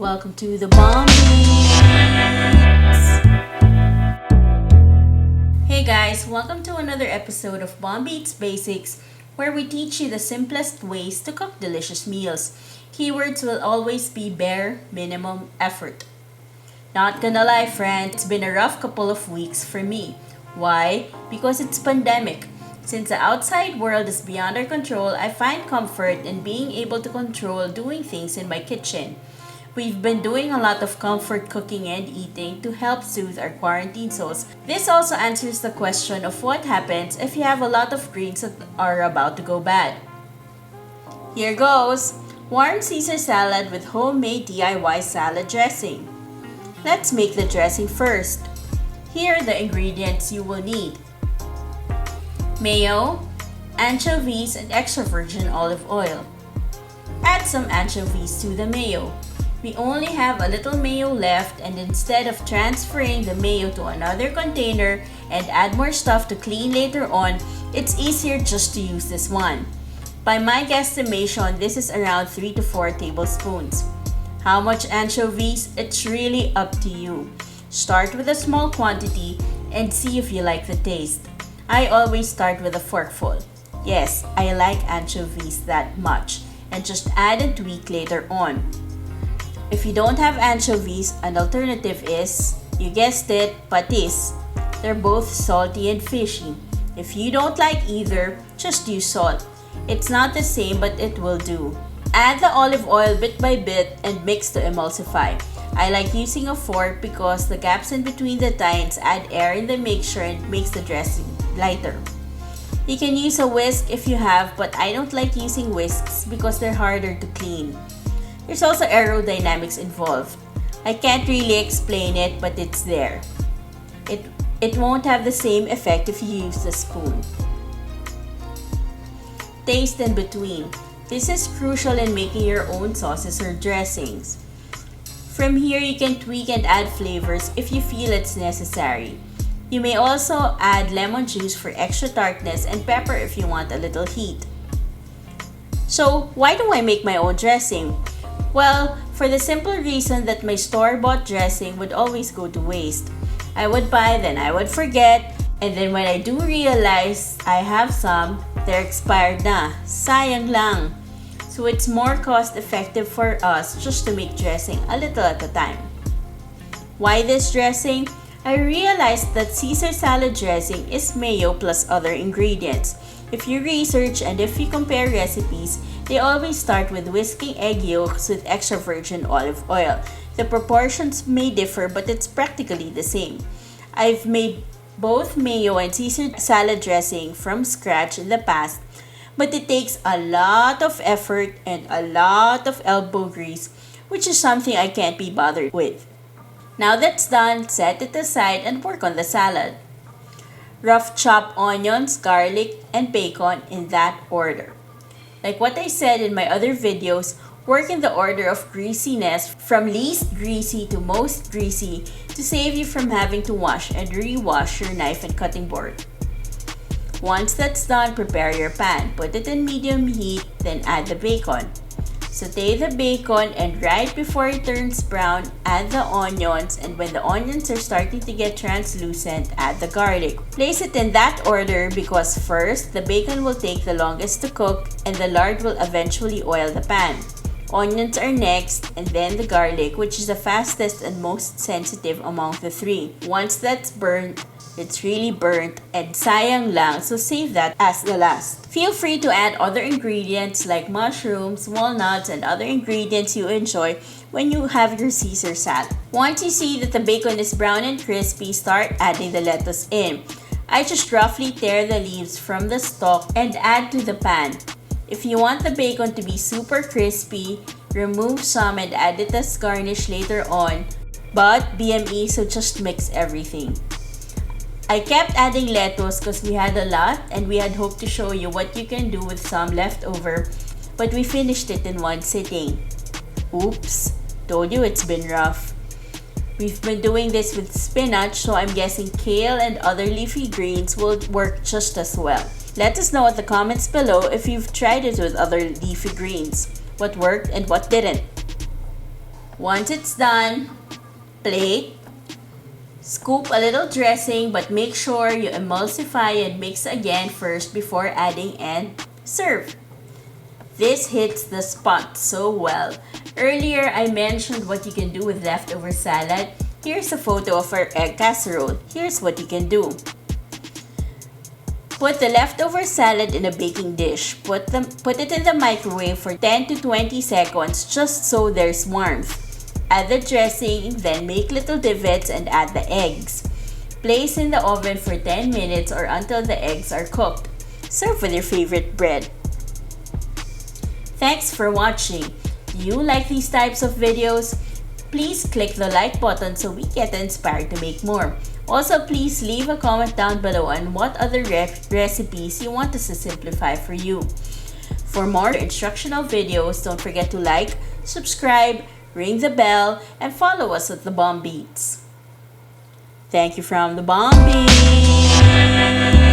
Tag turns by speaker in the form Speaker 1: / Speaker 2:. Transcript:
Speaker 1: Welcome to the Bomb Beats. Hey guys, welcome to another episode of Bomb Beats Basics, where we teach you the simplest ways to cook delicious meals. Keywords will always be bare minimum effort. Not gonna lie, friend, it's been a rough couple of weeks for me. Why? Because it's pandemic. Since the outside world is beyond our control, I find comfort in being able to control doing things in my kitchen. We've been doing a lot of comfort cooking and eating to help soothe our quarantine souls. This also answers the question of what happens if you have a lot of greens that are about to go bad. Here goes! Warm Caesar salad with homemade DIY salad dressing. Let's make the dressing first. Here are the ingredients you will need: mayo, anchovies, and extra virgin olive oil. Add some anchovies to the mayo. We only have a little mayo left, and instead of transferring the mayo to another container and add more stuff to clean later on, it's easier just to use this one. By my guesstimation, this is around 3 to 4 tablespoons. How much anchovies? It's really up to you. Start with a small quantity and see if you like the taste. I always start with a forkful. Yes, I like anchovies that much, and just add and tweak later on. If you don't have anchovies, an alternative is, you guessed it, patis. They're both salty and fishy. If you don't like either, just use salt. It's not the same, but it will do. Add the olive oil bit by bit and mix to emulsify. I like using a fork because the gaps in between the tines add air in the mixture and makes the dressing lighter. You can use a whisk if you have, but I don't like using whisks because they're harder to clean. There's also aerodynamics involved. I can't really explain it, but it's there. It won't have the same effect if you use the spoon. Taste in between. This is crucial in making your own sauces or dressings. From here, you can tweak and add flavors if you feel it's necessary. You may also add lemon juice for extra tartness and pepper if you want a little heat. So, why do I make my own dressing? Well, for the simple reason that my store-bought dressing would always go to waste. I would buy, then I would forget, and then when I do realize I have some, they're expired na. Sayang lang. So it's more cost-effective for us just to make dressing a little at a time. Why this dressing? I realized that Caesar salad dressing is mayo plus other ingredients. If you research and if you compare recipes, they always start with whisking egg yolks with extra virgin olive oil. The proportions may differ, but it's practically the same. I've made both mayo and Caesar salad dressing from scratch in the past, but it takes a lot of effort and a lot of elbow grease, which is something I can't be bothered with. Now that's done, set it aside and work on the salad. Rough chop onions, garlic, and bacon in that order. Like what I said in my other videos, work in the order of greasiness from least greasy to most greasy to save you from having to wash and rewash your knife and cutting board. Once that's done, prepare your pan. Put it in medium heat, then add the bacon. Saute the bacon and right before it turns brown, add the onions, and when the onions are starting to get translucent, add the garlic. Place it in that order because first, the bacon will take the longest to cook and the lard will eventually oil the pan. Onions are next, and then the garlic, which is the fastest and most sensitive among the three. Once that's burnt, it's really burnt and sayang lang, so save that as the last. Feel free to add other ingredients like mushrooms, walnuts, and other ingredients you enjoy when you have your Caesar salad. Once you see that the bacon is brown and crispy, start adding the lettuce in. I just roughly tear the leaves from the stalk and add to the pan. If you want the bacon to be super crispy, remove some and add it as garnish later on, but BME, so just mix everything. I kept adding lettuce because we had a lot and we had hoped to show you what you can do with some leftover, but we finished it in one sitting. Oops, told you it's been rough. We've been doing this with spinach, so I'm guessing kale and other leafy greens will work just as well. Let us know in the comments below if you've tried it with other leafy greens, what worked and what didn't. Once it's done, plate. Scoop a little dressing, but make sure you emulsify and mix again first before adding and serve. This hits the spot so well. Earlier, I mentioned what you can do with leftover salad. Here's a photo of our egg casserole. Here's what you can do. Put the leftover salad in a baking dish. Put it in the microwave for 10 to 20 seconds just so there's warmth. Add the dressing, then make little divots and add the eggs. Place in the oven for 10 minutes or until the eggs are cooked. Serve with your favorite bread. Thanks for watching. Do you like these types of videos? Please click the like button so we get inspired to make more. Also, please leave a comment down below on what other recipes you want us to simplify for you. For more instructional videos, don't forget to like, subscribe, ring the bell, and follow us at The Bomb Beats. Thank you from The Bomb Beats.